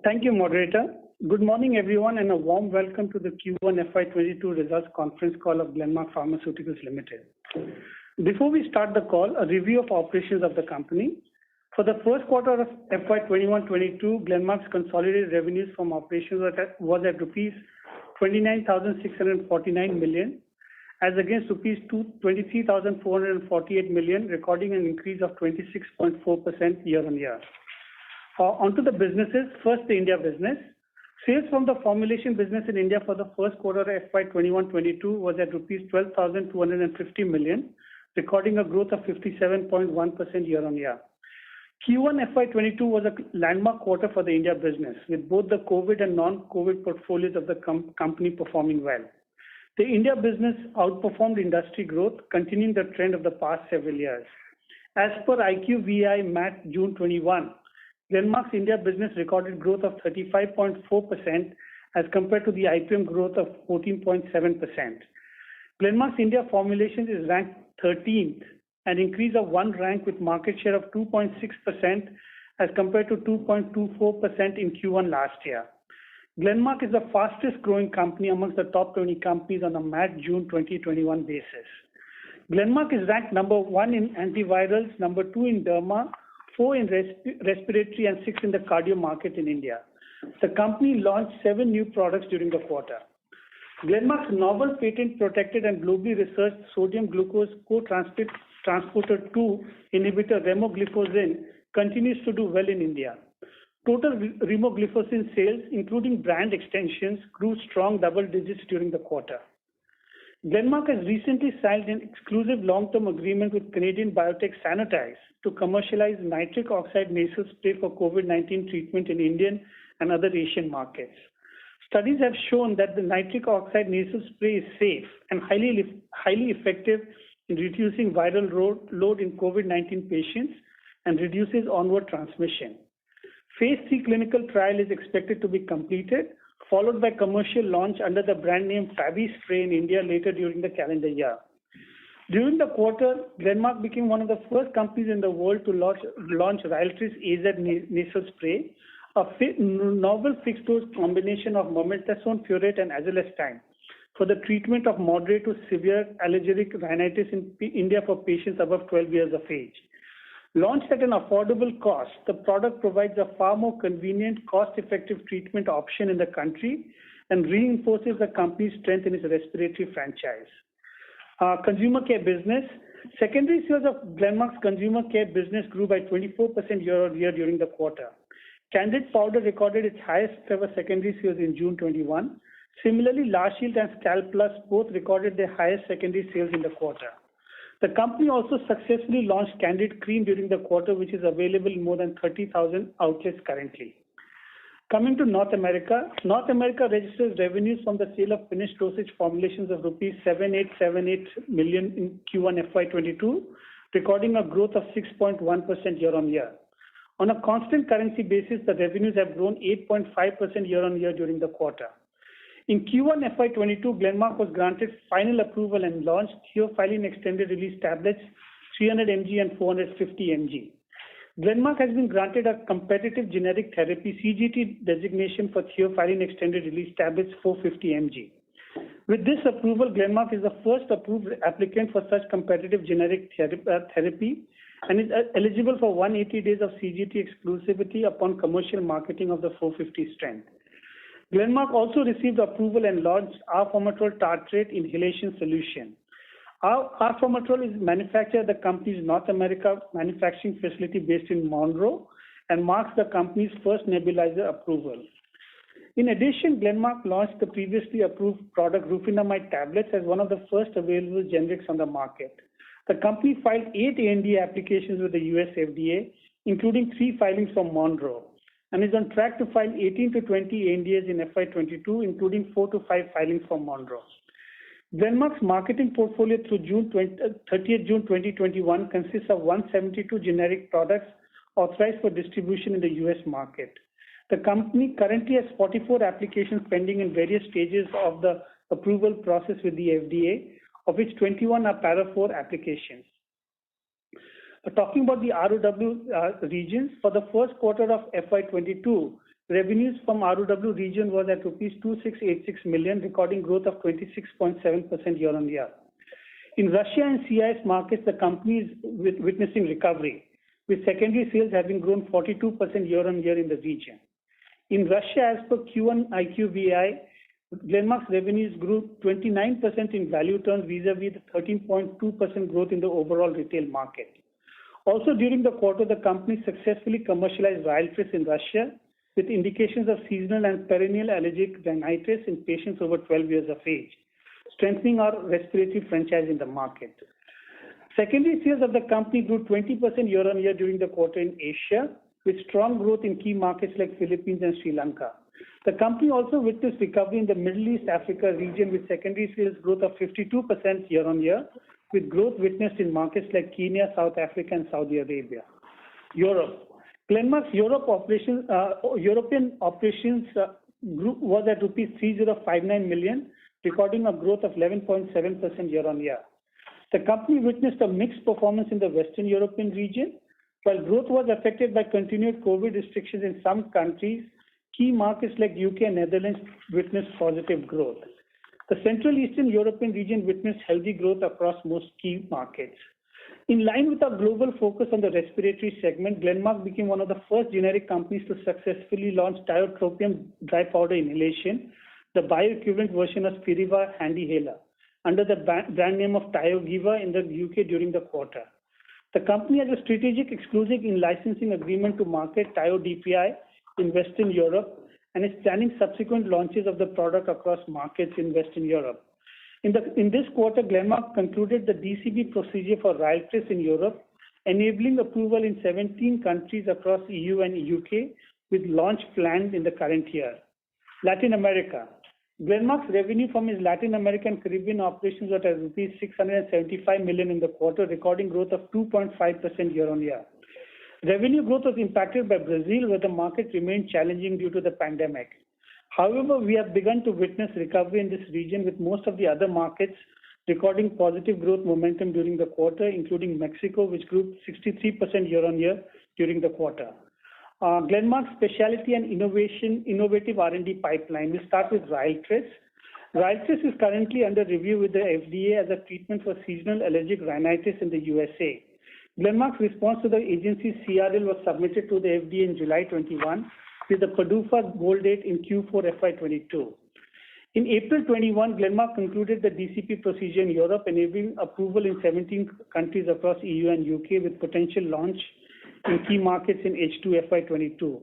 Thank you, moderator. Good morning, everyone, and a warm welcome to the Q1 FY22 results conference call of Glenmark Pharmaceuticals Limited. Before we start the call, a review of operations of the company. For the first quarter of FY21-22, Glenmark's consolidated revenues from operations was at rupees 29,649 million, as against rupees 23,448 million, recording an increase of 26.4% year-on-year. Onto the businesses. First, the India business. Sales from the formulation business in India for the first quarter of FY21-22 was at rupees 12,250 million, recording a growth of 57.1% year-on-year. Q1 FY22 was a landmark quarter for the India business, with both the COVID and non-COVID portfolios of the company performing well. The India business outperformed industry growth, continuing the trend of the past several years. As per IQVIA MAT June 21, Glenmark's India business recorded growth of 35.4% as compared to the IPM growth of 14.7%. Glenmark's India formulations is ranked 13th, an increase of one rank with market share of 2.6% as compared to 2.24% in Q1 last year. Glenmark is the fastest growing company amongst the top 20 companies on a MAT June 2021 basis. Glenmark is ranked number 1 in antivirals, number 2 in derma, 4 in respiratory and 6 in the cardio market in India. The company launched 7 new products during the quarter. Glenmark's novel patent protected and globally researched sodium glucose co-transporter 2 inhibitor remogliflozin continues to do well in India. Total remogliflozin sales, including brand extensions, grew strong double digits during the quarter. Glenmark has recently signed an exclusive long-term agreement with Canadian biotech Sanotize to commercialize nitric oxide nasal spray for COVID-19 treatment in Indian and other Asian markets. Studies have shown that the nitric oxide nasal spray is safe and highly effective in reducing viral load in COVID-19 patients and reduces onward transmission. Phase 3 clinical trial is expected to be completed, followed by commercial launch under the brand name Fabi Spray in India later during the calendar year. During the quarter, Glenmark became one of the first companies in the world to launch Ryaltris AZ nasal spray, a novel fixed-dose combination of mometasone furoate and azolestine for the treatment of moderate to severe allergic rhinitis in India for patients above 12 years of age. Launched at an affordable cost, the product provides a far more convenient, cost-effective treatment option in the country and reinforces the company's strength in its respiratory franchise. Consumer care business. Secondary sales of Glenmark's consumer care business grew by 24% year-on-year during the quarter. Candid Powder recorded its highest ever secondary sales in June 21. Similarly, La Shield and Scalp Plus both recorded their highest secondary sales in the quarter. The company also successfully launched Candid Cream during the quarter, which is available in more than 30,000 outlets currently. Coming to North America, North America registers revenues from the sale of finished dosage formulations of rupees 7878 million in Q1 FY22, recording a growth of 6.1% year-on-year. On a constant currency basis, the revenues have grown 8.5% year-on-year during the quarter. In Q1 FY22, Glenmark was granted final approval and launched theophylline extended release tablets 300 mg and 450 mg. Glenmark has been granted a competitive generic therapy CGT designation for theophylline extended release tablets 450 mg. With this approval, Glenmark is the first approved applicant for such competitive generic therapy and is eligible for 180 days of CGT exclusivity upon commercial marketing of the 450 strength. Glenmark also received approval and launched Arformoterol Tartrate inhalation solution. Arformoterol is manufactured at the company's North America manufacturing facility based in Monroe and marks the company's first nebulizer approval. In addition, Glenmark launched the previously approved product Rufinamide tablets as one of the first available generics on the market. The company filed 8 ANDA applications with the US FDA, including 3 filings from Monroe, and is on track to file 18 to 20 ANDAs in FY22, including 4 to 5 filings from Monroe. Glenmark's marketing portfolio through 30th June 2021 consists of 172 generic products authorized for distribution in the US market. The company currently has 44 applications pending in various stages of the approval process with the FDA, of which 21 are Para 4 applications. Talking about the ROW regions, for the first quarter of FY22, revenues from ROW region was at rupees 2686 million, recording growth of 26.7% year-on-year. In Russia and CIS markets, the company is witnessing recovery, with secondary sales having grown 42% year-on-year in the region. In Russia, as per Q1 IQVI, Glenmark's revenues grew 29% in value terms vis-a-vis the 13.2% growth in the overall retail market. Also during the quarter, the company successfully commercialized Ryaltris in Russia with indications of seasonal and perennial allergic rhinitis in patients over 12 years of age, strengthening our respiratory franchise in the market. Secondary sales of the company grew 20% year-on-year during the quarter in Asia, with strong growth in key markets like Philippines and Sri Lanka. The company also witnessed recovery in the Middle East Africa region with secondary sales growth of 52% year-on-year, with growth witnessed in markets like Kenya, South Africa, and Saudi Arabia. Europe. Glenmark's European operations group was at rupees 3059 million, recording a growth of 11.7% year-on-year. The company witnessed a mixed performance in the Western European region. While growth was affected by continued COVID restrictions in some countries, key markets like UK and Netherlands witnessed positive growth. The Central Eastern European region witnessed healthy growth across most key markets. In line with our global focus on the respiratory segment, Glenmark became one of the first generic companies to successfully launch tiotropium dry powder inhalation, the bioequivalent version of Spiriva HandiHaler, under the brand name of Tiogiva in the UK during the quarter. The company has a strategic exclusive in-licensing agreement to market Tio DPI in Western Europe and is planning subsequent launches of the product across markets in Western Europe. In this quarter, Glenmark concluded the DCB procedure for Ryaltris in Europe, enabling approval in 17 countries across EU and UK, with launch planned in the current year. Latin America. Glenmark's revenue from its Latin American Caribbean operations was at rupees 675 million in the quarter, recording growth of 2.5% year-on-year. Revenue growth was impacted by Brazil, where the market remained challenging due to the pandemic. However, we have begun to witness recovery in this region, with most of the other markets recording positive growth momentum during the quarter, including Mexico, which grew 63% year-on-year during the quarter. Glenmark's specialty and innovative R&D pipeline. We'll start with Ryaltris. Ryaltris is currently under review with the FDA as a treatment for seasonal allergic rhinitis in the USA. Glenmark's response to the agency's CRL was submitted to the FDA in July 21, with the PDUFA goal date in Q4 FY22. In April 21, Glenmark concluded the DCP procedure in Europe, enabling approval in 17 countries across EU and UK, with potential launch in key markets in H2 FY22.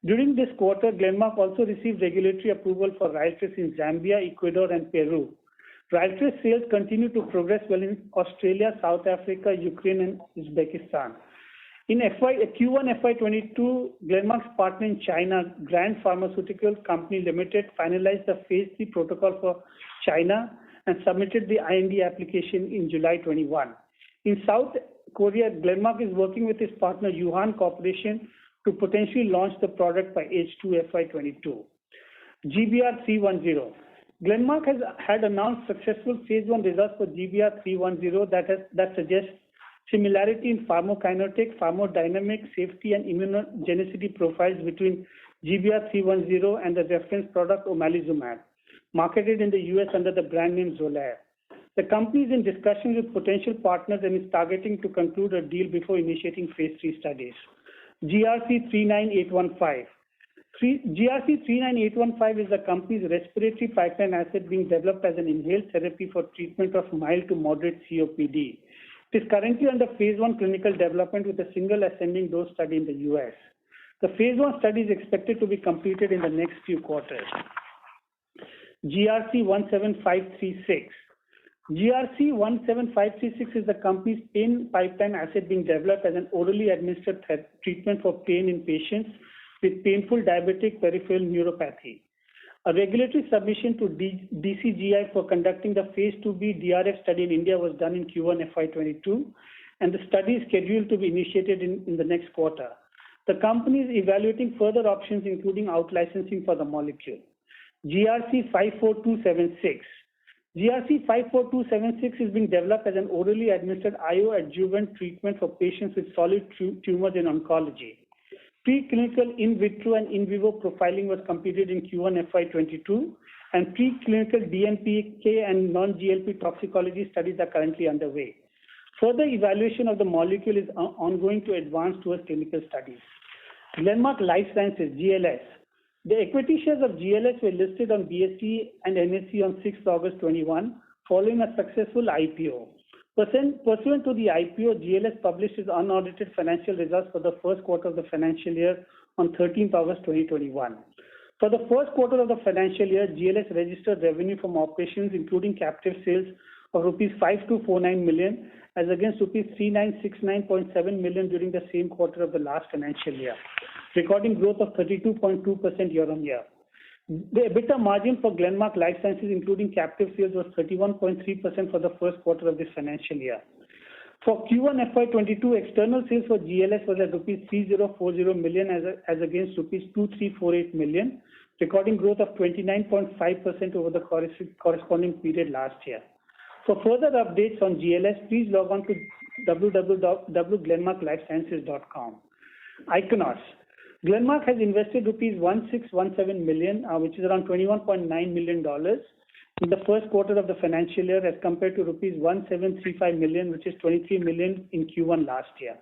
During this quarter, Glenmark also received regulatory approval for Ryaltris in Zambia, Ecuador, and Peru. Ryaltris sales continue to progress well in Australia, South Africa, Ukraine, and Uzbekistan. In Q1 FY22, Glenmark's partner in China, Grand Pharmaceutical Company Limited, finalized the phase 3 protocol for China and submitted the IND application in July 21. In South Korea, Glenmark is working with its partner Yuhan Corporation to potentially launch the product by H2 FY22. GBR310. Glenmark has had announced successful phase 1 results for GBR310 that suggests similarity in pharmacokinetic, pharmacodynamic, safety, and immunogenicity profiles between GBR310 and the reference product omalizumab, marketed in the US under the brand name Xolair. The company is in discussions with potential partners and is targeting to conclude a deal before initiating phase 3 studies. GRC39815. GRC39815 is the company's respiratory pipeline asset being developed as an inhaled therapy for treatment of mild to moderate COPD. It is currently under phase 1 clinical development with a single ascending dose study in the US. The phase 1 study is expected to be completed in the next few quarters. GRC17536. GRC17536 is the company's pain pipeline asset being developed as an orally administered treatment for pain in patients with painful diabetic peripheral neuropathy. A regulatory submission to DCGI for conducting the phase 2B DRF study in India was done in Q1 FY22, and the study is scheduled to be initiated in the next quarter. The company is evaluating further options, including out-licensing for the molecule. GRC54276. GRC54276 is being developed as an orally administered IO adjuvant treatment for patients with solid tumors in oncology. Preclinical in vitro and in vivo profiling was completed in Q1 FY22, and preclinical DMPK and non-GLP toxicology studies are currently underway. Further evaluation of the molecule is ongoing to advance towards clinical studies. Glenmark Life Sciences, GLS. The equity shares of GLS were listed on BSE and NSE on 6th August 21, following a successful IPO. Pursuant to the IPO, GLS published its unaudited financial results for the first quarter of the financial year on 13th August 2021. For the first quarter of the financial year, GLS registered revenue from operations including captive sales of rupees 5249 million as against rupees 3969.7 million during the same quarter of the last financial year, recording growth of 32.2% year-on-year. The EBITDA margin for Glenmark Life Sciences including captive sales was 31.3% for the first quarter of this financial year. For Q1 FY22, external sales for GLS was at rupees 3040 million as against rupees 2348 million, recording growth of 29.5% over the corresponding period last year. For further updates on GLS, please log on to www.glenmarklifesciences.com. Ichnos. Glenmark has invested rupees 1617 million, which is around $21.9 million, in the first quarter of the financial year as compared to rupees 1735 million, which is 23 million in Q1 last year.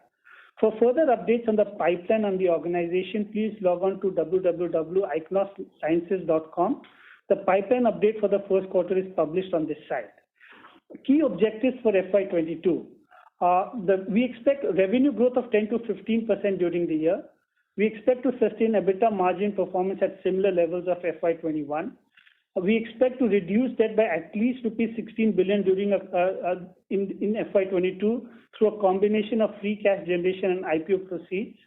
For further updates on the pipeline and the organization, please log on to www.ichnossciences.com. The pipeline update for the first quarter is published on this site. Key objectives for FY22. We expect revenue growth of 10 to 15% during the year. We expect to sustain EBITDA margin performance at similar levels of FY21. We expect to reduce debt by at least rupees 16 billion during in FY22 through a combination of free cash generation and IPO proceeds.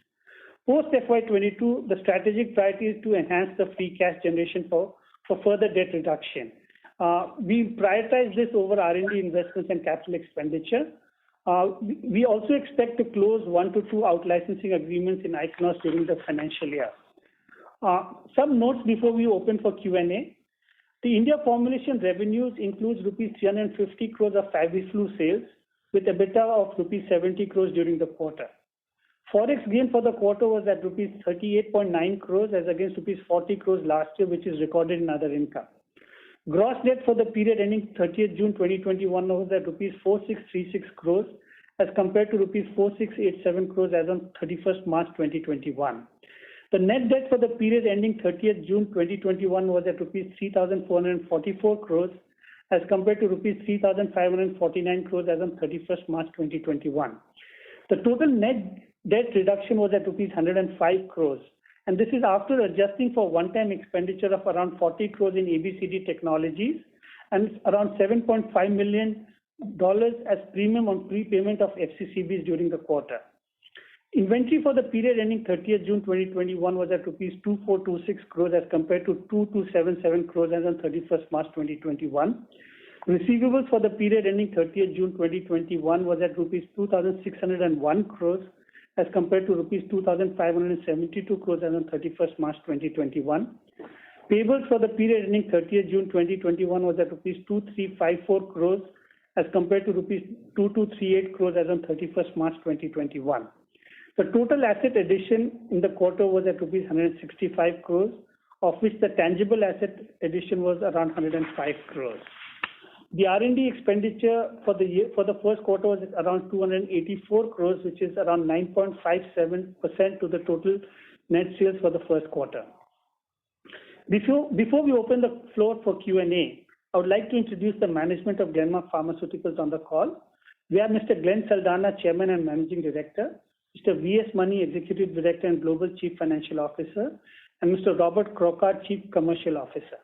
Post FY22, the strategic priority is to enhance the free cash generation for further debt reduction. We prioritize this over R&D investments and capital expenditure. We also expect to close 1 to 2 out-licensing agreements in Ichnos during the financial year. Some notes before we open for Q&A. The India formulation revenues includes rupees 350 crores of FabiFlu sales with EBITDA of rupees 70 crores during the quarter. Forex gain for the quarter was at rupees 38.9 crores as against rupees 40 crores last year, which is recorded in other income. Gross debt for the period ending 30th June 2021 was at rupees 4636 crores as compared to rupees 4687 crores as on 31st March 2021. The net debt for the period ending 30th June 2021 was at rupees 3444 crores as compared to rupees 3549 crores as on 31st March 2021. The total net debt reduction was at rupees 105 crores. And this is after adjusting for one-time expenditure of around 40 crores in ABCD Technologies and around $7.5 million as premium on prepayment of FCCBs during the quarter. Inventory for the period ending 30th June 2021 was at rupees 2426 crores as compared to 2277 crores as on 31st March 2021. Receivables for the period ending 30th June 2021 was at rupees 2601 crores as compared to rupees 2,572 crores as on 31st March 2021. Payables for the period ending 30th June 2021 was at rupees 2354 crores as compared to rupees 2238 crores as on 31st March 2021. The total asset addition in the quarter was at rupees 165 crores, of which the tangible asset addition was around 105 crores. The R&D expenditure for the first quarter was around 284 crores, which is around 9.57% to the total net sales for the first quarter. Before we open the floor for Q&A, I would like to introduce the management of Glenmark Pharmaceuticals on the call. We have Mr. Glenn Saldanha, Chairman and Managing Director, Mr. V.S. Mani, Executive Director and Global Chief Financial Officer, and Mr. Robert Crockart, Chief Commercial Officer.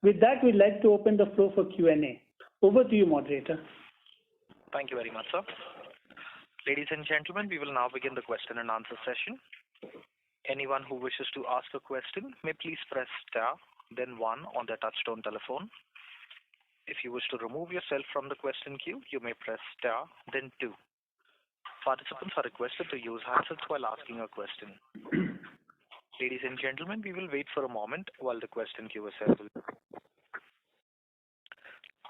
With that, we'd like to open the floor for Q&A. Over to you, moderator. Thank you very much, sir. Ladies and gentlemen, we will now begin the question and answer session. Anyone who wishes to ask a question may please press star, then 1 on their touchtone telephone. If you wish to remove yourself from the question queue, you may press star, then 2. Participants are requested to use handsets while asking a question. Ladies and gentlemen, we will wait for a moment while the question queue assembles.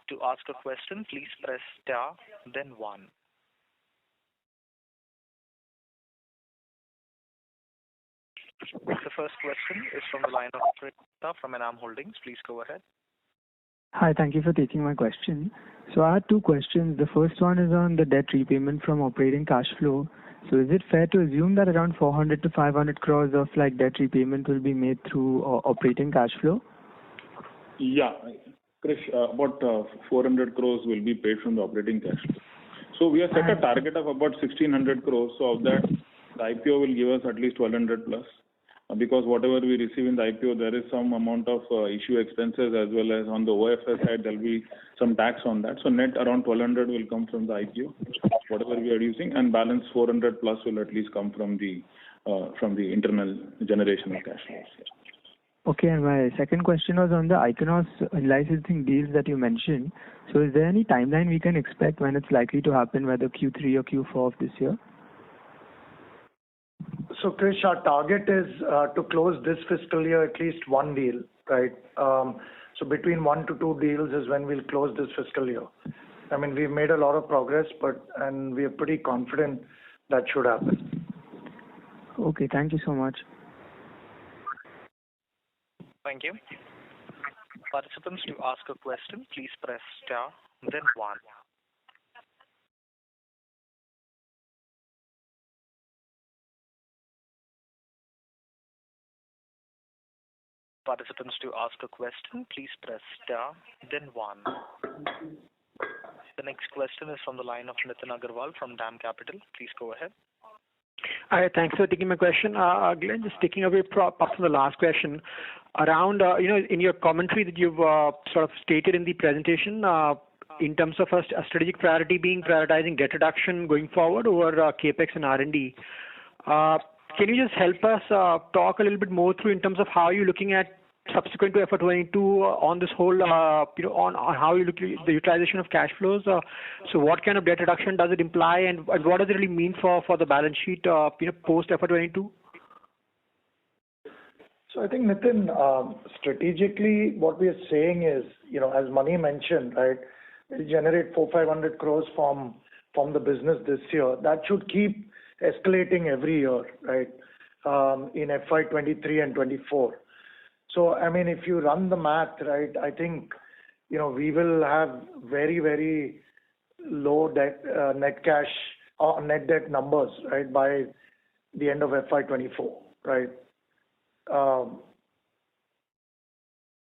To ask a question, please press star, then 1. The first question is from the line of Prita from Enam Holdings. Please go ahead. Hi, thank you for taking my question. So I had two questions. The first one is on the debt repayment from operating cash flow. So is it fair to assume that around 400 to 500 crores of debt repayment will be made through operating cash flow? Yeah, Krish, about 400 crores will be paid from the operating cash flow. So we have set a target of about 1600 crores. So of that, the IPO will give us at least 1200 plus. Because whatever we receive in the IPO, there is some amount of issue expenses, as well as on the OFS side, there will be some tax on that. So net around 1200 will come from the IPO, whatever we are using, and balance 400 plus will at least come from the internal generation of cash flows. Okay, and my second question was on the Iconos licensing deals that you mentioned. So is there any timeline we can expect when it's likely to happen, whether Q3 or Q4 of this year? So, Krish, our target is to close this fiscal year at least one deal, right? So between 1 to 2 deals is when we'll close this fiscal year. I mean, we've made a lot of progress, and we are pretty confident that should happen. Okay, thank you so much. Thank you. Participants, to ask a question, please press star, then 1. Participants, to ask a question, please press star, then 1. The next question is from the line of Nitin Agarwal from DAM Capital. Please go ahead. Hi, thanks for taking my question. Glenn, just taking away up from the last question, around, in your commentary that you've sort of stated in the presentation, in terms of a strategic priority being prioritizing debt reduction going forward over capex and R&D. Can you just help us talk a little bit more through in terms of how you're looking at subsequent to FY22 on this whole, on how you look at the utilization of cash flows? So what kind of debt reduction does it imply, and what does it really mean for the balance sheet, post FY22? So I think, Nitin, strategically, what we are saying is, as Mani mentioned, right, we generate 400-500 crores from the business this year. That should keep escalating every year, right, in FY23 and 24. So, I mean, if you run the math, right, I think, we will have very, very low debt, net cash or net debt numbers, right, by the end of FY24, right?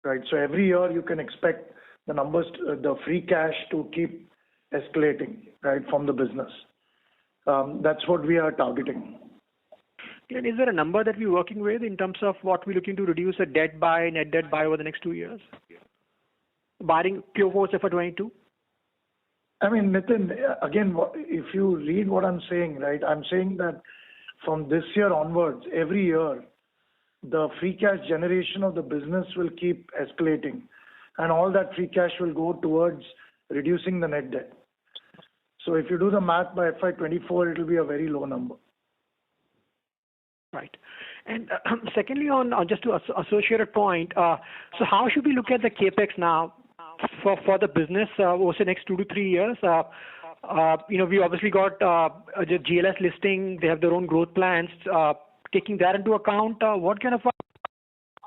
Right. So every year you can expect the numbers, the free cash to keep escalating, right, from the business. That's what we are targeting. And is there a number that we're working with in terms of what we're looking to reduce a net debt by over the next 2 years? Barring pure force FY22? I mean, Nitin, again, if you read what I'm saying, right, I'm saying that from this year onwards, every year, the free cash generation of the business will keep escalating. And all that free cash will go towards reducing the net debt. So if you do the math by FY24, it will be a very low number. Right. And secondly, on just to associate a point, so how should we look at the capex now for the business over the next 2 to 3 years? We obviously got the GLS listing. They have their own growth plans. Taking that into account, what kind of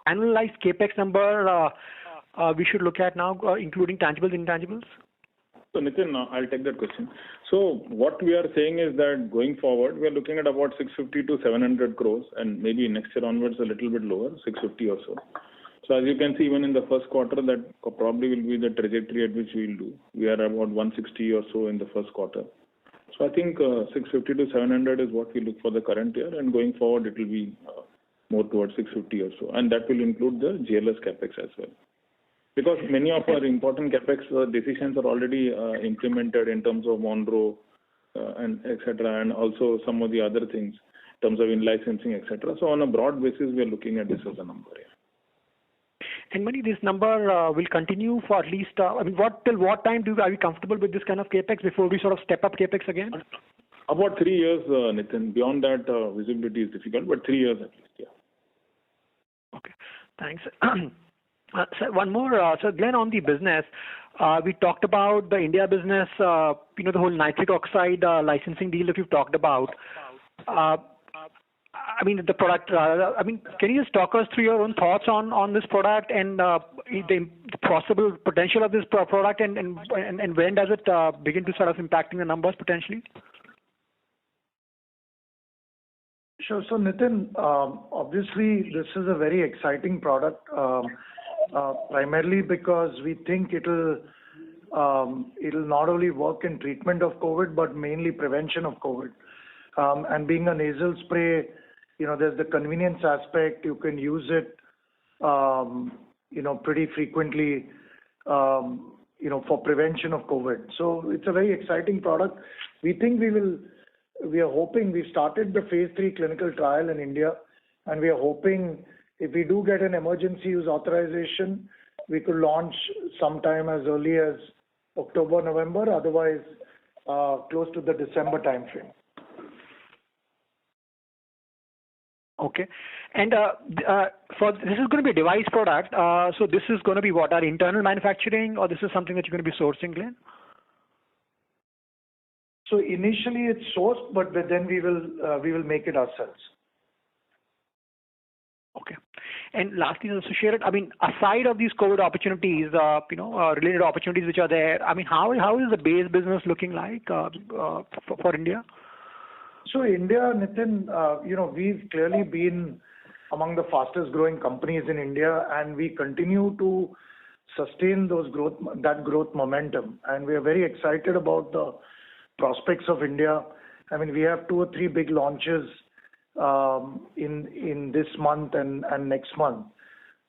annualized capex number we should look at now, including tangibles and intangibles? So Nitin, I'll take that question. So what we are saying is that going forward, we are looking at about 650 to 700 crores, and maybe next year onwards a little bit lower, 650 or so. So as you can see, even in the first quarter, that probably will be the trajectory at which we will do. We are about 160 or so in the first quarter. So I think 650 to 700 is what we look for the current year, and going forward it will be more towards 650 or so, and that will include the GLS capex as well. Because many of our important capex decisions are already implemented in terms of Monroe and etc., and also some of the other things in terms of in-licensing, etc. So on a broad basis, we are looking at this as a number. Yeah. And Mani, this number will continue for at least, till what time are we comfortable with this kind of capex before we sort of step up capex again? About 3 years, Nitin. Beyond that, visibility is difficult, but 3 years at least, yeah. Okay, thanks. So one more, so Glenn, on the business, we talked about the India business, the whole nitric oxide licensing deal that you've talked about. I mean, the product, I mean, can you just talk us through your own thoughts on this product and the possible potential of this product and when does it begin to sort of impacting the numbers potentially? Sure. So Nitin, obviously this is a very exciting product, primarily because we think it'll not only work in treatment of COVID, but mainly prevention of COVID. And being a nasal spray, there's the convenience aspect. You can use it, pretty frequently, for prevention of COVID. So it's a very exciting product. We are hoping we started the phase 3 clinical trial in India, and we are hoping if we do get an emergency use authorization, we could launch sometime as early as October, November, otherwise close to the December timeframe. Okay. And for this is going to be a device product. So this is going to be what, our internal manufacturing, or this is something that you're going to be sourcing, Glenn? So initially it's sourced, but then we will make it ourselves. Okay. And lastly, associated, I mean, aside of these COVID opportunities, related opportunities which are there, I mean, how is the base business looking like for India? So India, Nitin, we've clearly been among the fastest growing companies in India, and we continue to sustain that growth momentum. And we are very excited about the prospects of India. I mean, we have 2 or 3 big launches in this month and next month.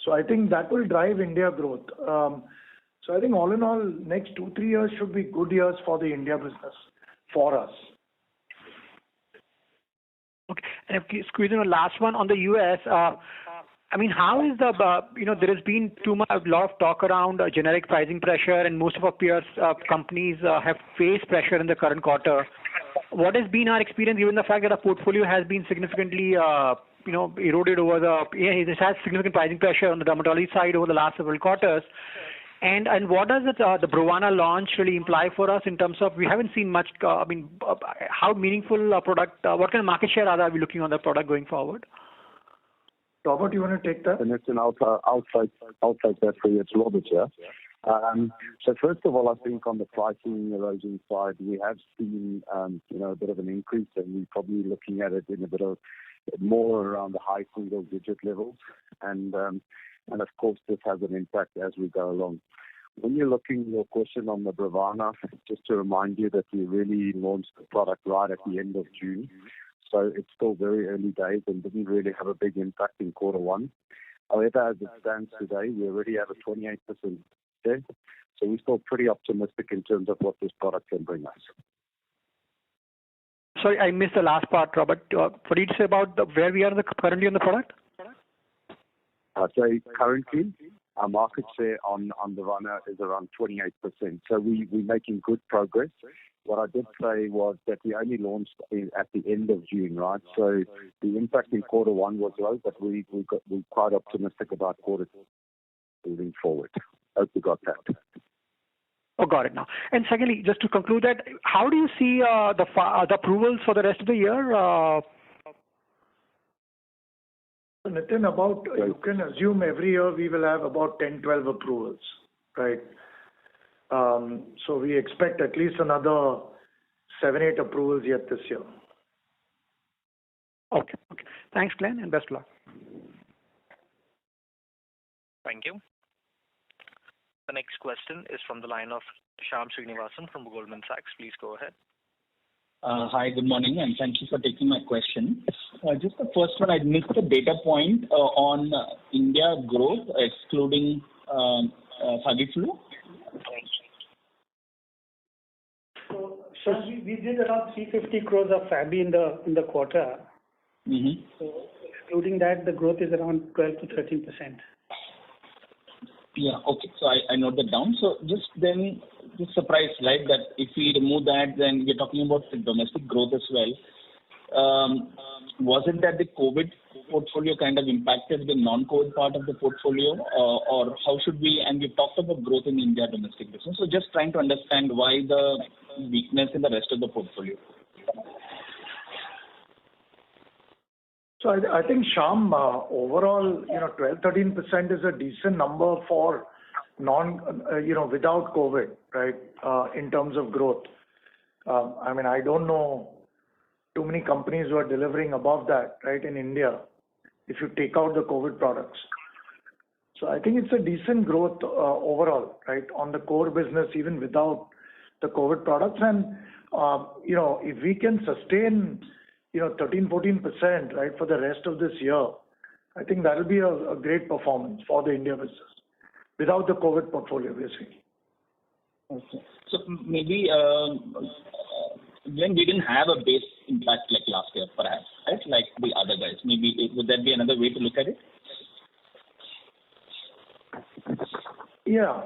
So I think that will drive India growth. So I think all in all, next 2-3 years should be good years for the India business for us. Okay. And if squeeze in a last one on the US, I mean, how is the, there has been a lot of talk around generic pricing pressure, and most of our peers, companies have faced pressure in the current quarter. What has been our experience, given the fact that our portfolio has been significantly, eroded it has significant pricing pressure on the dermatology side over the last several quarters. And what does the Brovana launch really imply for us in terms of, we haven't seen much, how meaningful a product, what kind of market share are we looking on the product going forward? Robert, you want to take that? And it's I'll take that for you. It's Robert here. So first of all, I think on the pricing erosion side, we have seen, a bit of an increase, and we're probably looking at it in a bit of more around the high single digit levels. And of course, this has an impact as we go along. When you're looking at your question on the Brovana, just to remind you that we really launched the product right at the end of June. So it's still very early days and didn't really have a big impact in quarter one. However, as it stands today, we already have a 28% share. So we're still pretty optimistic in terms of what this product can bring us. Sorry, I missed the last part, Robert. What did you say about where we are currently on the product? So currently, our market share on Brovana is around 28%. So we're making good progress. What I did say was that we only launched at the end of June, right? So the impact in quarter one was low, but we're quite optimistic about quarter two moving forward. Hope you got that. Oh, got it now. And secondly, just to conclude that, how do you see the approvals for the rest of the year? Nitin, you can assume every year we will have about 10-12 approvals, right? So we expect at least another 7-8 approvals yet this year. Okay. Thanks, Glenn, and best of luck. Thank you. The next question is from the line of Shyam Srinivasan from Goldman Sachs. Please go ahead. Hi, good morning, and thank you for taking my question. Just the first one, I missed the data point on India growth, excluding FabiFlu. So we did around 350 crores of Fabi in the quarter. Mm-hmm. So excluding that, the growth is around 12 to 13%. Yeah, okay. So I note that down. So just surprised, right, that if we remove that, then we're talking about the domestic growth as well. Was it that the COVID portfolio kind of impacted the non-COVID part of the portfolio, or how should we, and we talked about growth in India domestic business, so just trying to understand why the weakness in the rest of the portfolio. So I think, Shyam, overall, 12-13% is a decent number for without COVID, right, in terms of growth. I mean, I don't know too many companies who are delivering above that, right, in India, if you take out the COVID products. So I think it's a decent growth overall, right, on the core business, even without the COVID products. And, if we can sustain, 13-14%, right, for the rest of this year, I think that'll be a great performance for the India business without the COVID portfolio, basically. Okay. So maybe when we didn't have a base impact like last year, perhaps, right? Like the other guys. Maybe would that be another way to look at it? Yeah.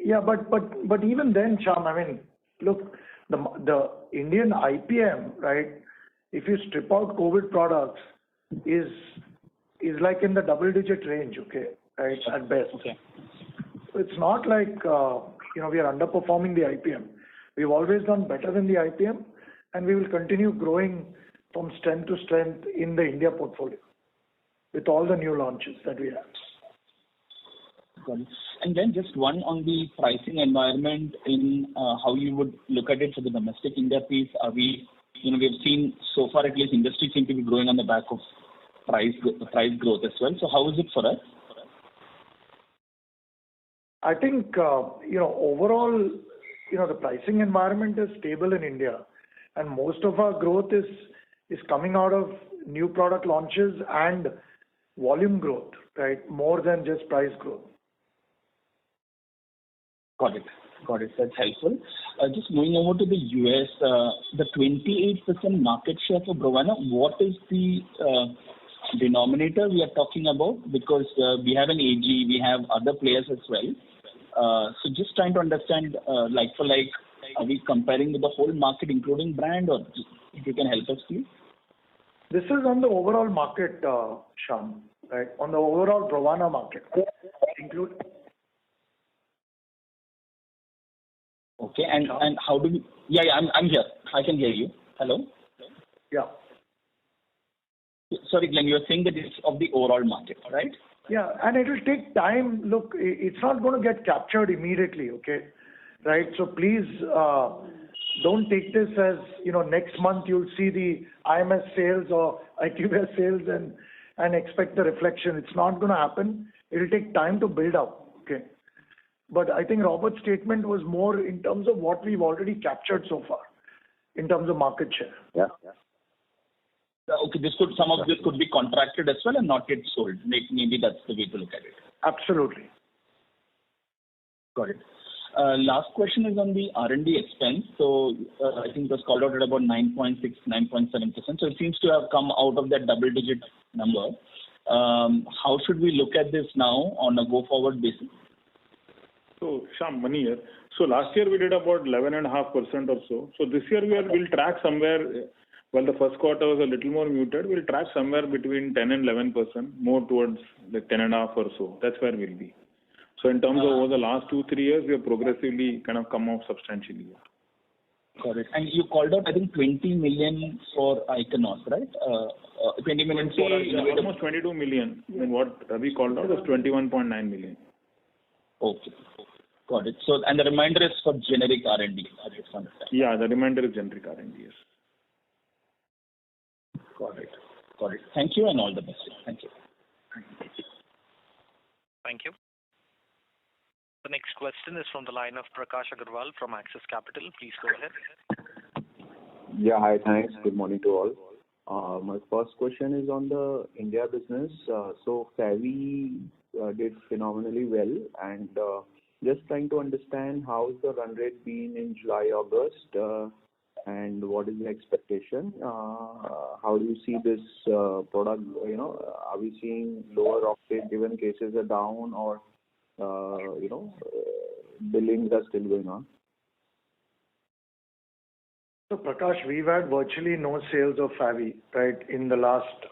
Yeah, but even then, Shyam, I mean, look, the Indian IPM, right, if you strip out COVID products, is like in the double-digit range, okay, right, at best. Okay. So it's not like, we are underperforming the IPM. We've always done better than the IPM, and we will continue growing from strength to strength in the India portfolio with all the new launches that we have. Got it. And then just one on the pricing environment in how you would look at it for the domestic India piece. Are we, we've seen so far at least industry seem to be growing on the back of price growth as well. So how is it for us? I think, overall, the pricing environment is stable in India, and most of our growth is coming out of new product launches and volume growth, right, more than just price growth. Got it. That's helpful. Just moving over to the US, the 28% market share for Brovana, what is the denominator we are talking about? Because we have an AG, we have other players as well. So just trying to understand, like for like, are we comparing with the whole market, including brand, or if you can help us, please? This is on the overall market, Shyam, right? On the overall Brovana market, include. Okay, and how do we? Yeah, I'm here. I can hear you. Hello. Yeah. Sorry, Glenn, you were saying that it's of the overall market, right? Yeah, and it will take time. Look, it's not going to get captured immediately, okay? Right? So please don't take this as, next month you'll see the IMS sales or IQVIA sales and expect the reflection. It's not going to happen. It will take time to build up, okay? But I think Robert's statement was more in terms of what we've already captured so far, in terms of market share. Yeah. Okay, some of this could be contracted as well and not yet sold. Maybe that's the way to look at it. Absolutely. Got it. Last question is on the R&D expense. So I think it was called out at about 9.6, 9.7%. So it seems to have come out of that double-digit number. How should we look at this now on a go-forward basis? So, Shyam, Mani here. So last year we did about 11.5% or so. So this year we'll track somewhere. Well, the first quarter was a little more muted. We'll track somewhere between 10 and 11%, more towards the 10.5 or so. That's where we'll be. So in terms of over the last 2-3 years, we have progressively kind of come off substantially. Got it. And you called out, I think, 20 million for Ichnos, right? 20 million for almost 22 million. And what Ravi called out was 21.9 million. Okay. Got it. So, and the remainder is for generic R&D at this point of time. Yeah, the remainder is generic R&D, yes. Got it. Thank you and all the best. Thank you. Thank you. The next question is from the line of Prakash Agarwal from Axis Capital. Please go ahead. Yeah, hi, thanks. Good morning to all. My first question is on the India business. So Favi did phenomenally well, and just trying to understand how's the run rate been in July, August, and what is the expectation? How do you see this product? Are we seeing lower uptake given cases are down, or billings are still going on? So Prakash, we've had virtually no sales of Favi, right, in the last,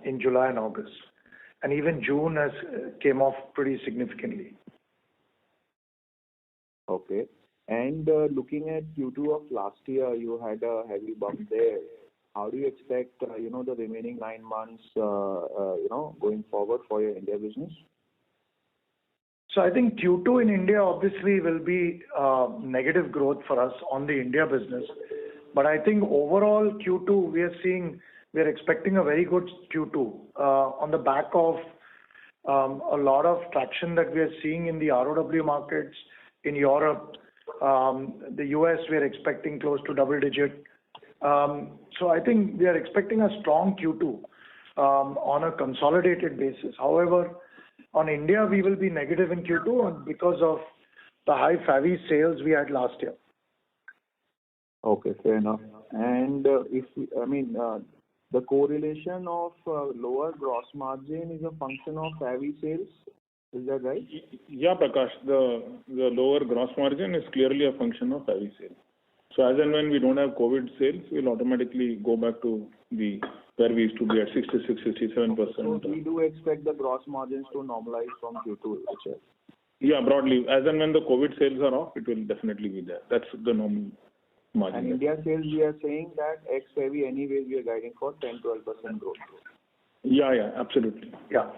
in July and August. And even June has came off pretty significantly. Okay. And looking at Q2 of last year, you had a heavy bump there. how do you expect, the remaining 9 months, going forward for your India business? So I think Q2 in India obviously will be negative growth for us on the India business. But I think overall Q2 we are expecting a very good Q2 on the back of a lot of traction that we are seeing in the ROW markets in Europe. The US we are expecting close to double digit. So I think we are expecting a strong Q2 on a consolidated basis. However, on India we will be negative in Q2 because of the high Favi sales we had last year. Okay, fair enough. And the correlation of lower gross margin is a function of Favi sales. Is that right? Yeah, Prakash. The lower gross margin is clearly a function of Favi sales. So as and when we don't have COVID sales, we'll automatically go back to where we used to be at 66-67%. So we do expect the gross margins to normalize from Q2, which is. Yeah, broadly. As and when the COVID sales are off, it will definitely be there. That's the normal margin. And India sales, we are saying that ex-Favi anyways we are guiding for 10-12% growth. Yeah, absolutely. Yeah.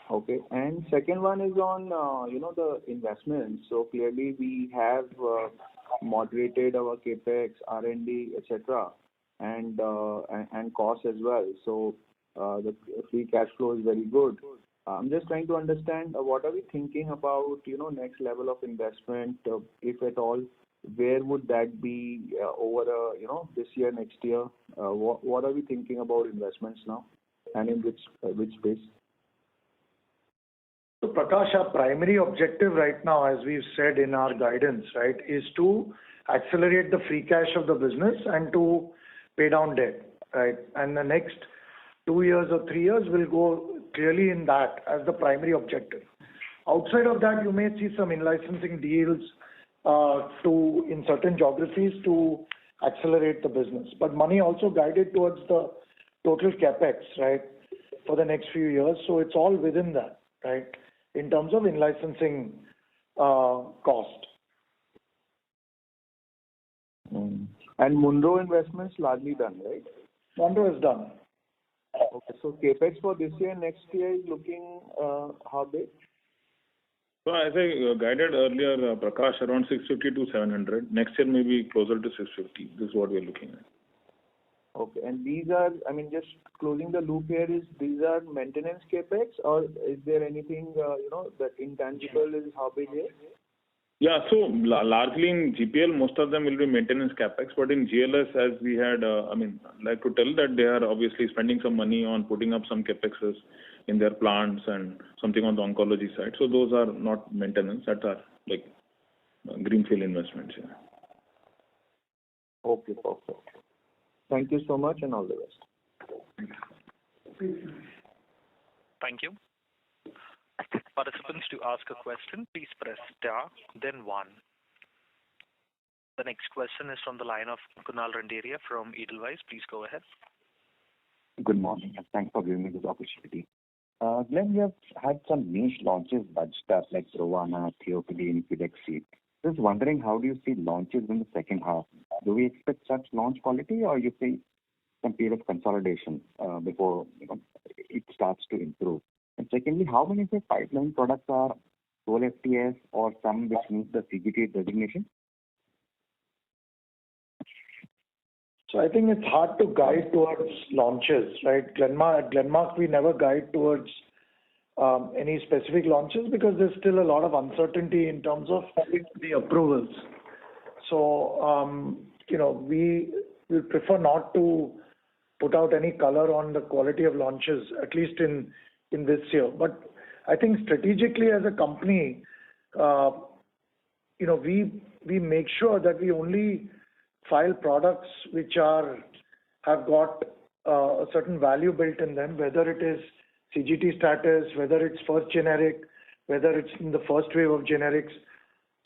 Okay. And second one is on, the investments. So clearly we have moderated our capex, R&D, etc., and costs as well. So the free cash flow is very good. I'm just trying to understand what are we thinking about, next level of investment, if at all, where would that be over, this year, next year? What are we thinking about investments now, and in which space? So Prakash, our primary objective right now, as we've said in our guidance, right, is to accelerate the free cash of the business and to pay down debt, right? And the next 2 years or 3 years will go clearly in that as the primary objective. Outside of that, you may see some in-licensing deals in certain geographies to accelerate the business. But money also guided towards the total capex, right, for the next few years. So it's all within that, right, in terms of in-licensing cost. And Monroe investments largely done, right? Monroe is done. Okay, so capex for this year, next year is looking how big? So as I guided earlier, Prakash, around 650 to 700. Next year may be closer to 650. This is what we're looking at. Okay, and these are, just closing the loop here, these are maintenance capex, or is there anything, that intangible is how big here? Yeah, so largely in GPL, most of them will be maintenance capex, but in GLS, as we had, like to tell that they are obviously spending some money on putting up some capexes in their plants and something on the oncology side. So those are not maintenance, that are like greenfield investments. Yeah. Okay, perfect. Thank you so much and all the best. Thank you. Participants, to ask a question, please press star, then 1. The next question is from the line of Kunal Randeria from Edelweiss. Please go ahead. Good morning, and thanks for giving me this opportunity. Glenn, you have had some niche launches budged up like Brovana, Theophylline, Filexi. Just wondering, how do you see launches in the second half? Do we expect such launch quality, or you see some period of consolidation before it starts to improve? And secondly, how many of your pipeline products are sole FTS or some which meet the CGT designation? So I think it's hard to guide towards launches, right? At Glenmark, we never guide towards any specific launches because there's still a lot of uncertainty in terms of the approvals. So, we prefer not to put out any color on the quality of launches, at least in this year. But I think strategically as a company, we make sure that we only file products which have got a certain value built in them, whether it is CGT status, whether it's first generic, whether it's in the first wave of generics.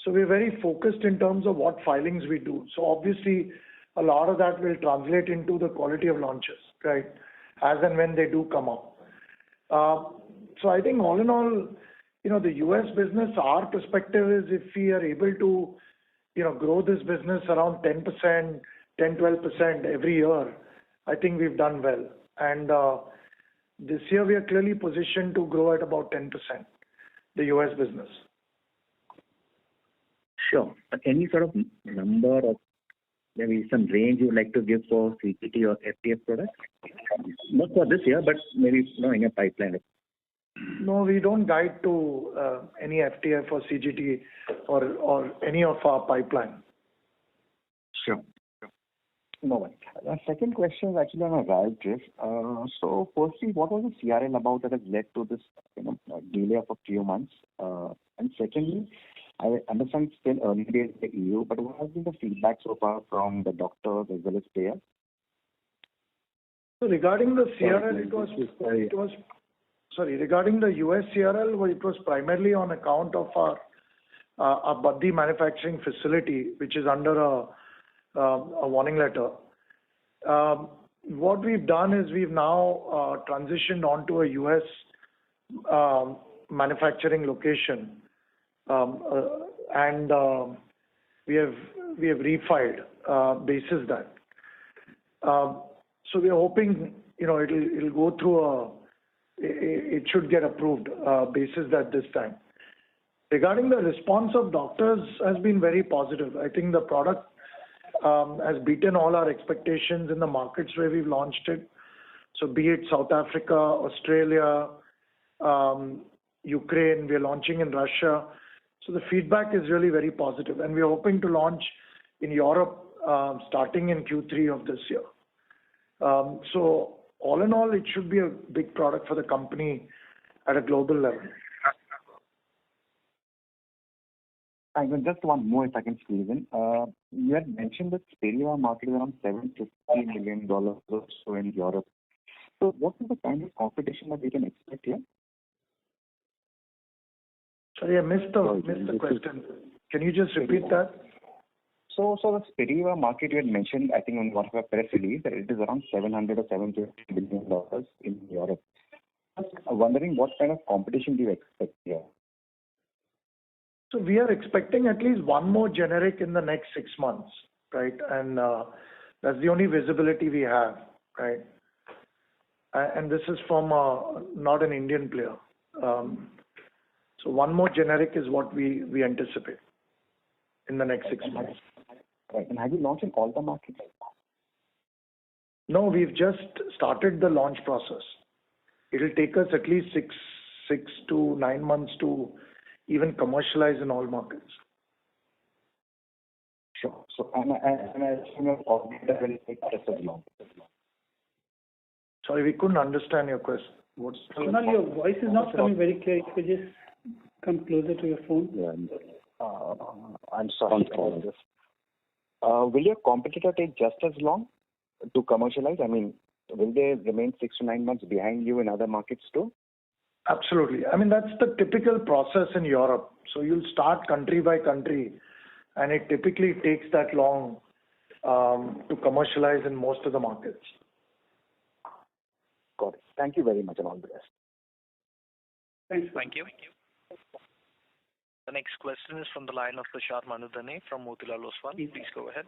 So we're very focused in terms of what filings we do. So obviously, a lot of that will translate into the quality of launches, right, as and when they do come up. So I think all in all, the US business, our perspective is if we are able to, grow this business around 10%, 10-12% every year, I think we've done well. And this year we are clearly positioned to grow at about 10%, the US business. Sure. But any sort of number or maybe some range you would like to give for CGT or FTF products? Not for this year, but maybe in your pipeline. No, we don't guide to any FTF or CGT or any of our pipeline. Sure. No worries. The second question is actually on a Ryaltris. So firstly, what was the CRL about that has led to this delay of a few months? And secondly, I understand it's still early days in the EU, but what has been the feedback so far from the doctors as well as payers? So regarding the CRL, regarding the US CRL, it was primarily on account of our Baddi manufacturing facility, which is under a warning letter. What we've done is we've now transitioned onto a US manufacturing location, and we have refiled basis that. So we are hoping it'll go through it should get approved basis that this time. Regarding the response of doctors has been very positive. I think the product has beaten all our expectations in the markets where we've launched it. So be it South Africa, Australia, Ukraine, we are launching in Russia. So the feedback is really very positive, and we are hoping to launch in Europe starting in Q3 of this year. So all in all, it should be a big product for the company at a global level. And just one more, if I can squeeze in. You had mentioned that Spiriva market is around $750 million or so in Europe. So what is the kind of competition that we can expect here? Sorry, I missed the question. Can you just repeat that? So the Spiriva market you had mentioned, I think on one of our press release, that it is around $700 or $750 million in Europe. I'm wondering what kind of competition do you expect here? So we are expecting at least one more generic in the next 6 months, right? And that's the only visibility we have, right? And this is from not an Indian player. So one more generic is what we anticipate in the next 6 months. Right. And have you launched in all the markets? No, we've just started the launch process. It'll take us at least six to 9 months to even commercialize in all markets. Sure. So and I assume your coordinator will take just as long. Sorry, we couldn't understand your question. Kunal, your voice is not coming very clear. If you could just come closer to your phone. Yeah. I'm sorry about this. Will your competitor take just as long to commercialize? I mean, will they remain 6 to 9 months behind you in other markets too? Absolutely. I mean, that's the typical process in Europe. So you'll start country by country, and it typically takes that long to commercialize in most of the markets. Got it. Thank you very much, and all the best. Thanks. Thank you. The next question is from the line of Tushar Manudhane from Motilal Oswal. Please go ahead.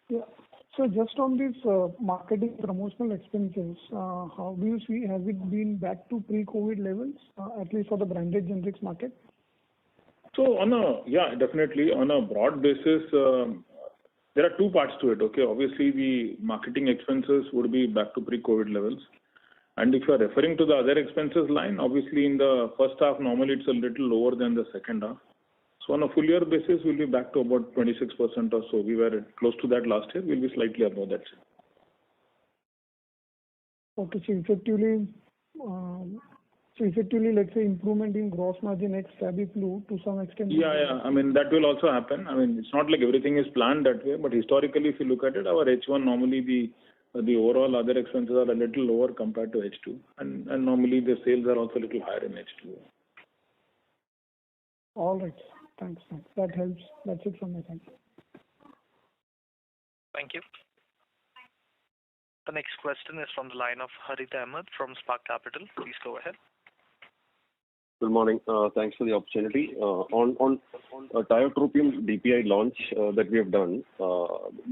Yeah. So just on this marketing promotional expenses, how do you see, has it been back to pre-COVID levels, at least for the branded generics market? So definitely on a broad basis, there are two parts to it. Okay, obviously the marketing expenses would be back to pre-COVID levels. And if you are referring to the other expenses line, obviously in the first half, normally it's a little lower than the second half. So on a full year basis, we'll be back to about 26% or so. We were close to that last year. We'll be slightly above that. Okay, so effectively, let's say improvement in gross margin ex FabiFlu to some extent. Yeah. I mean, that will also happen. I mean, it's not like everything is planned that way, but historically, if you look at it, our H1 normally the overall other expenses are a little lower compared to H2, and normally the sales are also a little higher in H2. All right. Thanks. That helps. That's it from my side. Thank you. The next question is from the line of Harith Ahmed from Spark Capital. Please go ahead. Good morning. Thanks for the opportunity. On tiotropium DPI launch that we have done,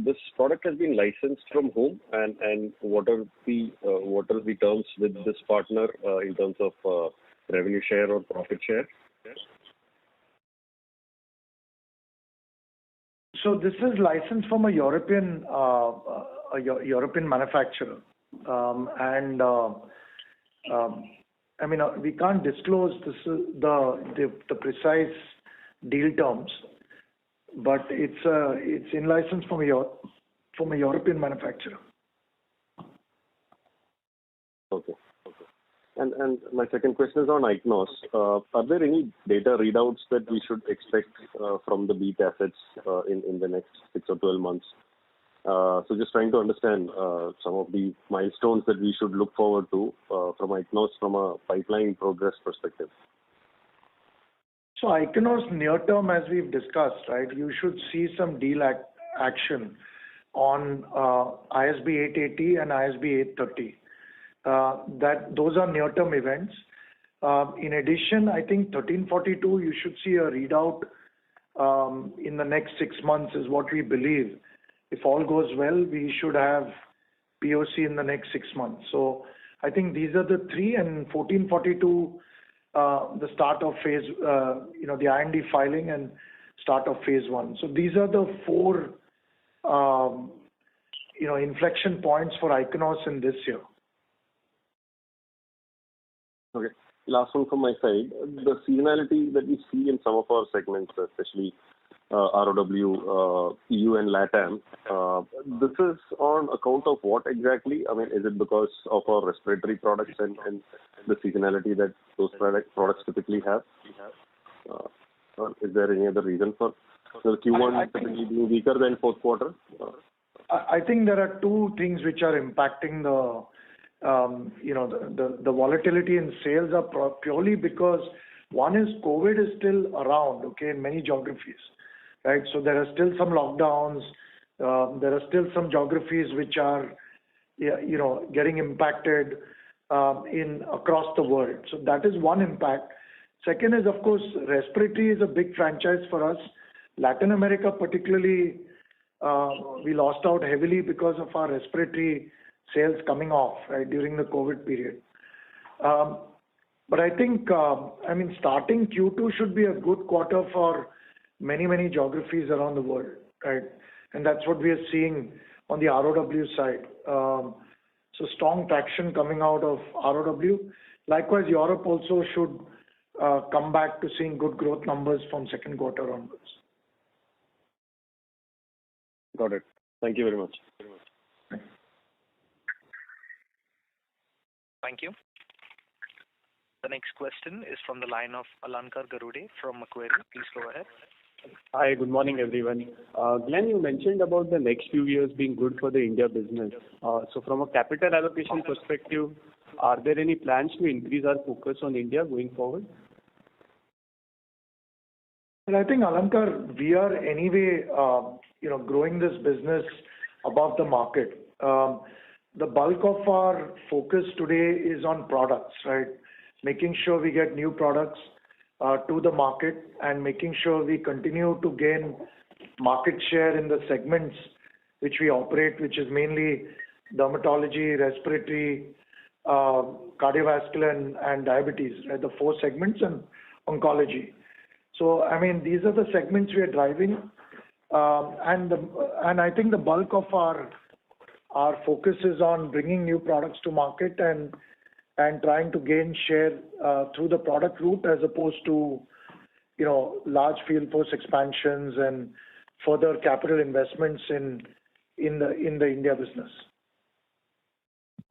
this product has been licensed from whom, and what are the terms with this partner in terms of revenue share or profit share? So this is licensed from a European manufacturer, and I mean, we can't disclose the precise deal terms, but it's in license from a European manufacturer. Okay. And my second question is on Ichnos. Are there any data readouts that we should expect from the beet assets in the next 6 or 12 months? So just trying to understand some of the milestones that we should look forward to from Ichnos from a pipeline progress perspective. So Ichnos near term, as we've discussed, right, you should see some deal action on ISB 880 and ISB 830. Those are near term events. In addition, I think 1342, you should see a readout in the next 6 months is what we believe. If all goes well, we should have POC in the next 6 months. So I think these are the three, and 1442, the start of phase, the IND filing and start of phase 1. So these are the 4, inflection points for Ichnos in this year. Okay. Last one from my side. The seasonality that we see in some of our segments, especially ROW, EU and LATAM, this is on account of what exactly? I mean, is it because of our respiratory products and the seasonality that those products typically have? Or is there any other reason for the Q1 typically being weaker than fourth quarter? I think there are 2 things which are impacting the volatility in sales are purely because one is COVID is still around, okay, in many geographies, right? So there are still some lockdowns. There are still some geographies which are, getting impacted across the world. So that is one impact. Second is, of course, respiratory is a big franchise for us. Latin America particularly, we lost out heavily because of our respiratory sales coming off, right, during the COVID period. But I think, starting Q2 should be a good quarter for many, many geographies around the world, right? And that's what we are seeing on the ROW side. So strong traction coming out of ROW. Likewise, Europe also should come back to seeing good growth numbers from second quarter onwards. Got it. Thank you very much. Thank you. The next question is from the line of Alankar Garude from Macquarie. Please go ahead. Hi, good morning, everyone. Glenn, you mentioned about the next few years being good for the India business. So from a capital allocation perspective, are there any plans to increase our focus on India going forward? Well, I think, Alankar, we are anyway, growing this business above the market. The bulk of our focus today is on products, right? Making sure we get new products to the market and making sure we continue to gain market share in the segments which we operate, which is mainly dermatology, respiratory, cardiovascular and diabetes, right? The 4 segments, and oncology. So, these are the segments we are driving. And I think the bulk of our focus is on bringing new products to market and trying to gain share through the product route as opposed to, large field force expansions and further capital investments in the India business.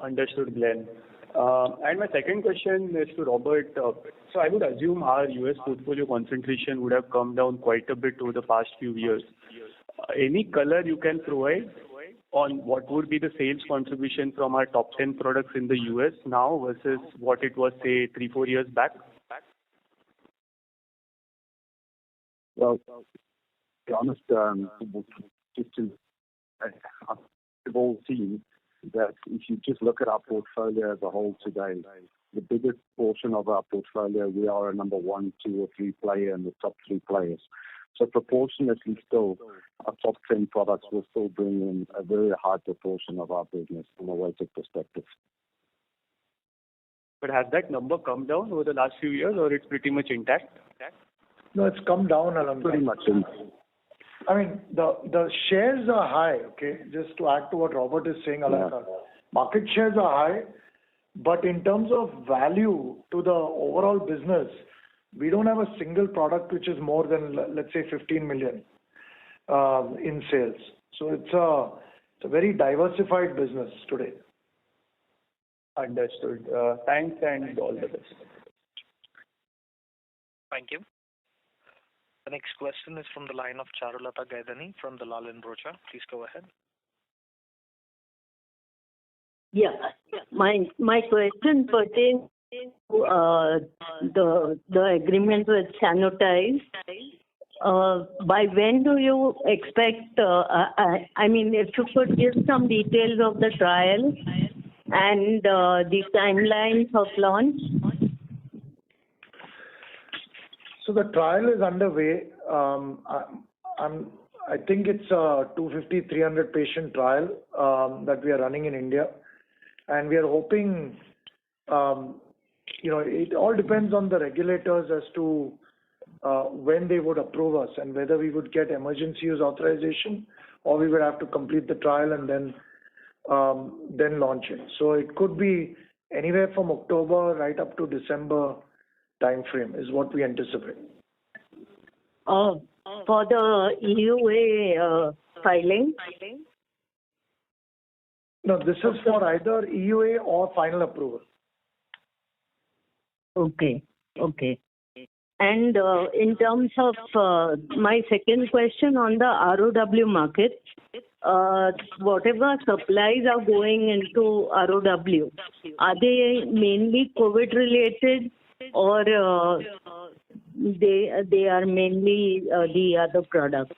Understood, Glenn. And my second question is to Robert. So I would assume our US portfolio concentration would have come down quite a bit over the past few years. Any color you can provide on what would be the sales contribution from our top 10 products in the US now versus what it was, say, 3-4 years back? Well, to be honest, we've all seen that if you just look at our portfolio as a whole today, the biggest portion of our portfolio, we are a number 1, 2, or 3 player in the top 3 players. So proportionately still, our top 10 products will still bring in a very high proportion of our business from a weighted perspective. But has that number come down over the last few years, or it's pretty much intact? No, it's come down along. Pretty much intact. I mean, the shares are high, okay? Just to add to what Robert is saying, Alankar. Market shares are high, but in terms of value to the overall business, we don't have a single product which is more than, let's say, 15 million in sales. So it's a very diversified business today. Understood. Thanks and all the best. Thank you. The next question is from the line of Charulata Gaidhani from Dalal & Broacha. Please go ahead. Yeah. My question pertains to the agreement with Sanotize. By when do you expect, I mean, if you could give some details of the trial and the timelines of launch? So the trial is underway. I think it's a 250-300 patient trial that we are running in India, and we are hoping. It all depends on the regulators as to when they would approve us and whether we would get emergency use authorization or we would have to complete the trial and then launch it. So it could be anywhere from October right up to December time frame is what we anticipate. For the EUA filing? No, this is for either EUA or final approval. Okay. And in terms of my second question on the ROW market, whatever supplies are going into ROW, are they mainly COVID related or they are mainly the other products?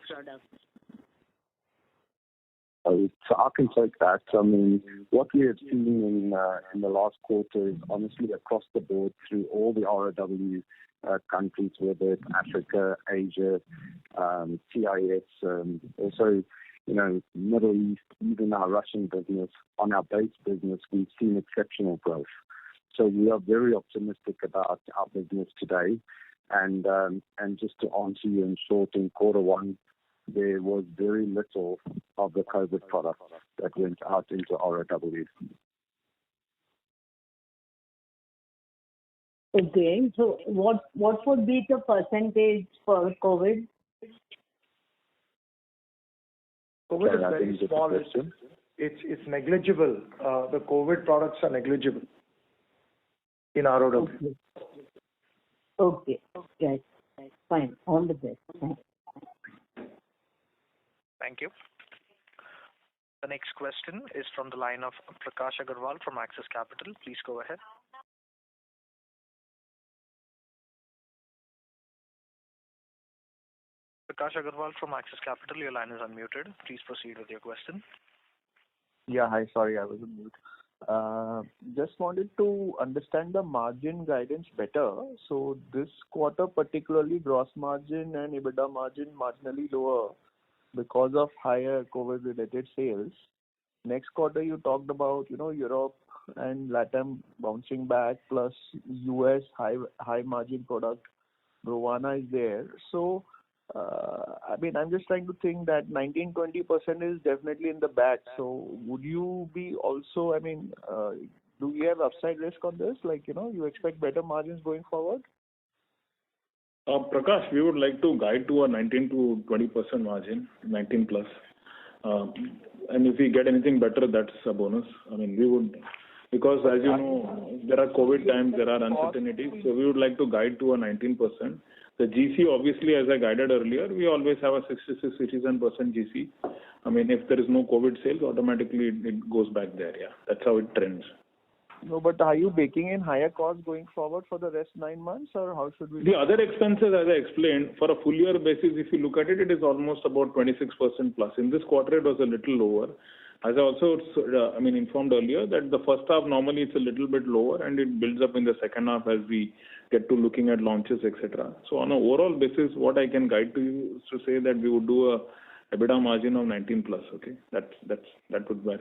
So I can take that. I mean, what we have seen in the last quarter is honestly across the board through all the ROW countries, whether it's Africa, Asia, CIS, also, Middle East, even our Russian business, on our base business, we've seen exceptional growth. So we are very optimistic about our business today. And just to answer you in short, in quarter one, there was very little of the COVID products that went out into ROW. Okay, so what would be the percentage for COVID? COVID is very small. It's negligible. The COVID products are negligible in ROW. Okay. Fine. All the best. Thanks. Thank you. The next question is from the line of Prakash Agarwal from Axis Capital. Please go ahead. Prakash Agarwal from Axis Capital, your line is unmuted. Please proceed with your question. Yeah, hi. Sorry, I was on mute. Just wanted to understand the margin guidance better. So this quarter, particularly gross margin and EBITDA margin marginally lower because of higher COVID-related sales. Next quarter, you talked about, Europe and LATAM bouncing back, plus US high margin product, Brovana is there. So, I'm just trying to think that 19-20% is definitely in the bag. So would you be also, do we have upside risk on this? You expect better margins going forward? Prakash, we would like to guide to a 19 to 20% margin, 19 plus. And if we get anything better, that's a bonus. We would, because as you know, there are COVID times, there are uncertainties. So we would like to guide to a 19%. The GC, obviously, as I guided earlier, we always have a 66-67% GC. If there is no COVID sales, automatically it goes back there. Yeah, that's how it trends. No, but are you baking in higher costs going forward for the rest 9 months, or how should we? The other expenses, as I explained, for a full year basis, if you look at it, it is almost about 26% plus. In this quarter, it was a little lower. As I also informed earlier that the first half normally it's a little bit lower and it builds up in the second half as we get to looking at launches, etc. So on an overall basis, what I can guide to you is to say that we would do a EBITDA margin of 19 plus. Okay, that would be right.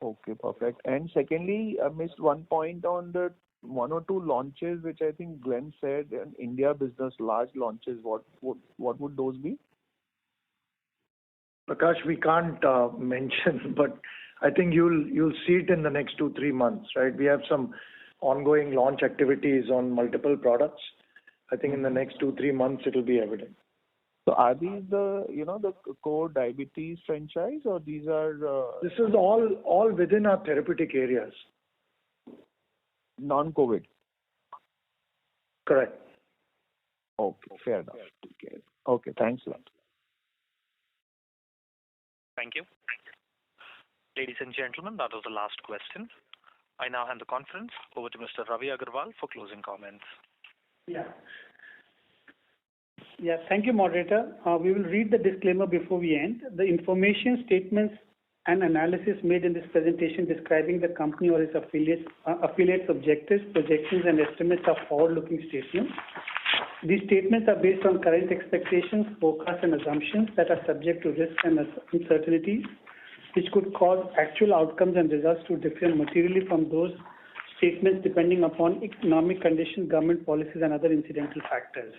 Okay, perfect. And secondly, I missed one point on the 1 or 2 launches, which I think Glenn said in India business, large launches. What would those be? Prakash, we can't mention, but I think you'll see it in the next 2-3 months, right? We have some ongoing launch activities on multiple products. I think in the next 2-3 months it'll be evident. So are these the core diabetes franchise, or these are? This is all within our therapeutic areas. Non-COVID. Correct. Okay, fair enough. Okay, thanks a lot. Thank you. Ladies and gentlemen, that was the last question. I now hand the conference over to Mr. Ravi Agarwal for closing comments. Yeah, thank you, moderator. We will read the disclaimer before we end. The information, statements, and analysis made in this presentation describing the company or its affiliates' objectives, projections, and estimates are forward-looking statements. These statements are based on current expectations, forecasts, and assumptions that are subject to risks and uncertainties, which could cause actual outcomes and results to differ materially from those statements depending upon economic conditions, government policies, and other incidental factors.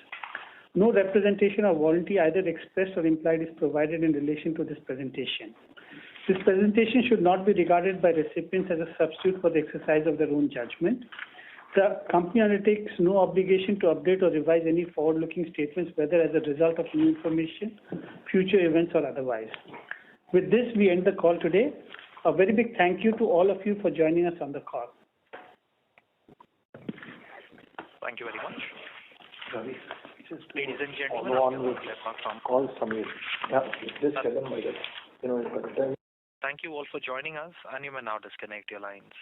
No representation or warranty, either expressed or implied, is provided in relation to this presentation. This presentation should not be regarded by recipients as a substitute for the exercise of their own judgment. The company undertakes no obligation to update or revise any forward-looking statements, whether as a result of new information, future events, or otherwise. With this, we end the call today. A very big thank you to all of you for joining us on the call. Thank you very much. Ravi, Ladies and gentlemen, call Samir. Yeah, just tell him like that. Thank you all for joining us, and you may now disconnect your lines.